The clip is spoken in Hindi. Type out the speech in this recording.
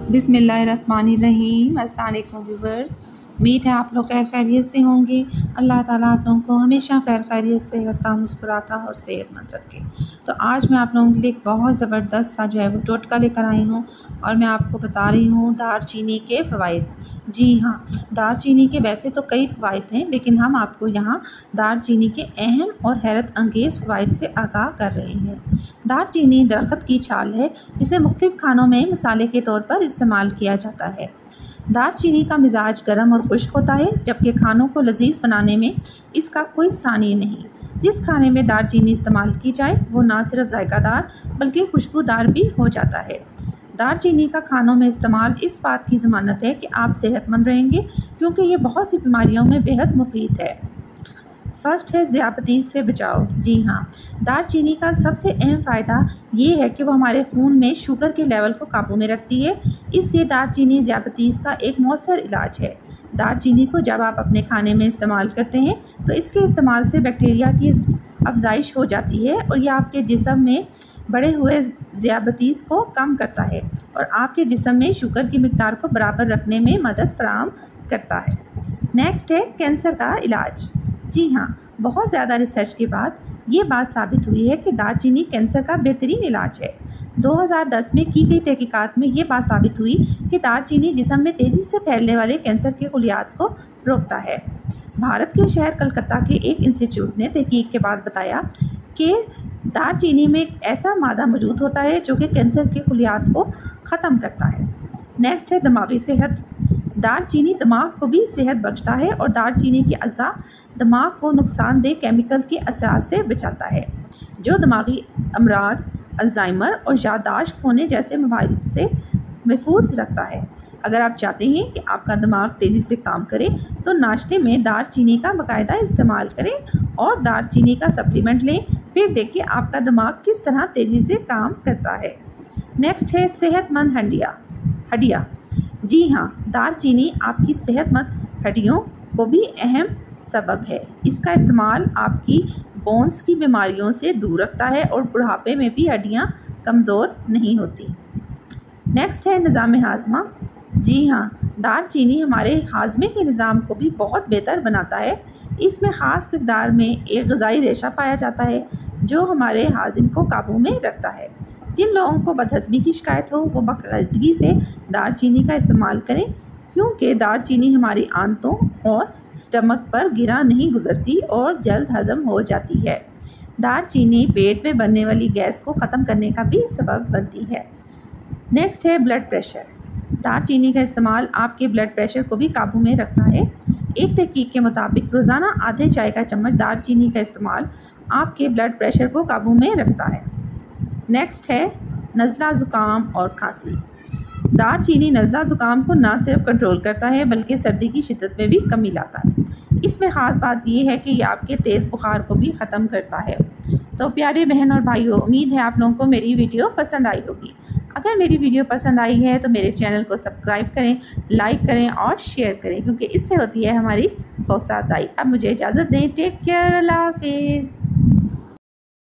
बिस्मिल्लाहिर्रहमानिर्रहीम। अस्सलाम वालेकुम व्यूवर्स, उम्मीद है आप लोग खैर खैरियत से होंगे। अल्लाह ताला आप लोगों को हमेशा खैर खैरियत से हंसता मुस्कुराता और सेहतमंद रखे। तो आज मैं आप लोगों के लिए एक बहुत ज़बरदस्त सा जो है वो टोटका लेकर आई हूँ और मैं आपको बता रही हूँ दालचीनी के फ़वाइद। जी हाँ, दालचीनी के वैसे तो कई फ़वाइद हैं, लेकिन हम आपको यहाँ दालचीनी के अहम और हैरत अंगेज़ फ़वाइद से आगाह कर रहे हैं। दालचीनी दरख्त की छाल है जिसे मुख्तलिफ़ खानों में मसाले के तौर पर इस्तेमाल किया जाता है। दालचीनी का मिजाज गर्म और खुश्क होता है, जबकि खानों को लजीज बनाने में इसका कोई सानी नहीं। जिस खाने में दालचीनी इस्तेमाल की जाए वो ना सिर्फ जायकादार बल्कि खुशबूदार भी हो जाता है। दालचीनी का खानों में इस्तेमाल इस बात की ज़मानत है कि आप सेहतमंद रहेंगे, क्योंकि ये बहुत सी बीमारियों में बेहद मुफीद है। फर्स्ट है ज़ियाबतीस से बचाव। जी हाँ, दालचीनी का सबसे अहम फ़ायदा ये है कि वो हमारे खून में शुगर के लेवल को काबू में रखती है, इसलिए दालचीनी ज़ियाबतीस का एक मौसर इलाज है। दालचीनी को जब आप अपने खाने में इस्तेमाल करते हैं तो इसके इस्तेमाल से बैक्टीरिया की अफजाइश हो जाती है और यह आपके जिस्म में बढ़े हुए ज़ियाबतीस को कम करता है और आपके जिस्म में शुगर की मिक़दार को बराबर रखने में मदद फराहम करता है। नेक्स्ट है कैंसर का इलाज। जी हाँ, बहुत ज़्यादा रिसर्च के बाद ये बात साबित हुई है कि दालचीनी कैंसर का बेहतरीन इलाज है। 2010 में की गई तहकीकात में ये बात साबित हुई कि दालचीनी जिस्म में तेज़ी से फैलने वाले कैंसर के खुलियात को रोकता है। भारत के शहर कलकत्ता के एक इंस्टीट्यूट ने तहकीक के बाद बताया कि दालचीनी में एक ऐसा मादा मौजूद होता है जो कि कैंसर के खुलियात को ख़त्म करता है। नेक्स्ट है दिमागी सेहत। दालचीनी दिमाग को भी सेहत बख्शता है और दालचीनी की अज़ा दिमाग को नुकसानदेह केमिकल के असरात से बचाता है, जो दिमागी अमराज, अल्ज़ाइमर और याददाश्त खोने जैसे मवाइल से महफूज रखता है। अगर आप चाहते हैं कि आपका दिमाग तेज़ी से काम करे तो नाश्ते में दालचीनी का बाकायदा इस्तेमाल करें और दालचीनी का सप्लीमेंट लें, फिर देखिए आपका दिमाग किस तरह तेज़ी से काम करता है। नेक्स्ट है सेहतमंद हड्डियाँ। जी हाँ, दालचीनी आपकी सेहतमंद हड्डियों को भी अहम सबब है। इसका इस्तेमाल आपकी बोन्स की बीमारियों से दूर रखता है और बुढ़ापे में भी हड्डियाँ कमज़ोर नहीं होती। नेक्स्ट है निज़ाम हाज़मा। जी हाँ, दालचीनी हमारे हाजमे के निज़ाम को भी बहुत बेहतर बनाता है। इसमें ख़ास मिक़दार में एक ग़िज़ाई रेशा पाया जाता है जो हमारे हाज़िम को काबू में रखता है। जिन लोगों को बदहज़मी की शिकायत हो वो बाकायदगी से दालचीनी का इस्तेमाल करें, क्योंकि दालचीनी हमारी आंतों और स्टमक पर गिरा नहीं गुजरती और जल्द हज़म हो जाती है। दालचीनी पेट में बनने वाली गैस को ख़त्म करने का भी सबब बनती है। नेक्स्ट है ब्लड प्रेशर। दालचीनी का इस्तेमाल आपके ब्लड प्रेशर को भी काबू में रखता है। एक तहकीक के मुताबिक रोज़ाना आधे चाय का चम्मच दालचीनी का इस्तेमाल आपके ब्लड प्रेशर को काबू में रखता है। नेक्स्ट है नज़ला ज़ुकाम और खांसी। दालचीनी नज़ला ज़ुकाम को ना सिर्फ कंट्रोल करता है बल्कि सर्दी की शिद्दत में भी कमी लाता है। इसमें ख़ास बात यह है कि यह आपके तेज़ बुखार को भी ख़त्म करता है। तो प्यारे बहन और भाइयों, उम्मीद है आप लोगों को मेरी वीडियो पसंद आई होगी। अगर मेरी वीडियो पसंद आई है तो मेरे चैनल को सब्सक्राइब करें, लाइक करें और शेयर करें, क्योंकि इससे होती है हमारी हौसला अफजाई। अब मुझे इजाज़त दें। टेक केयर, अल्लाह हाफिज़।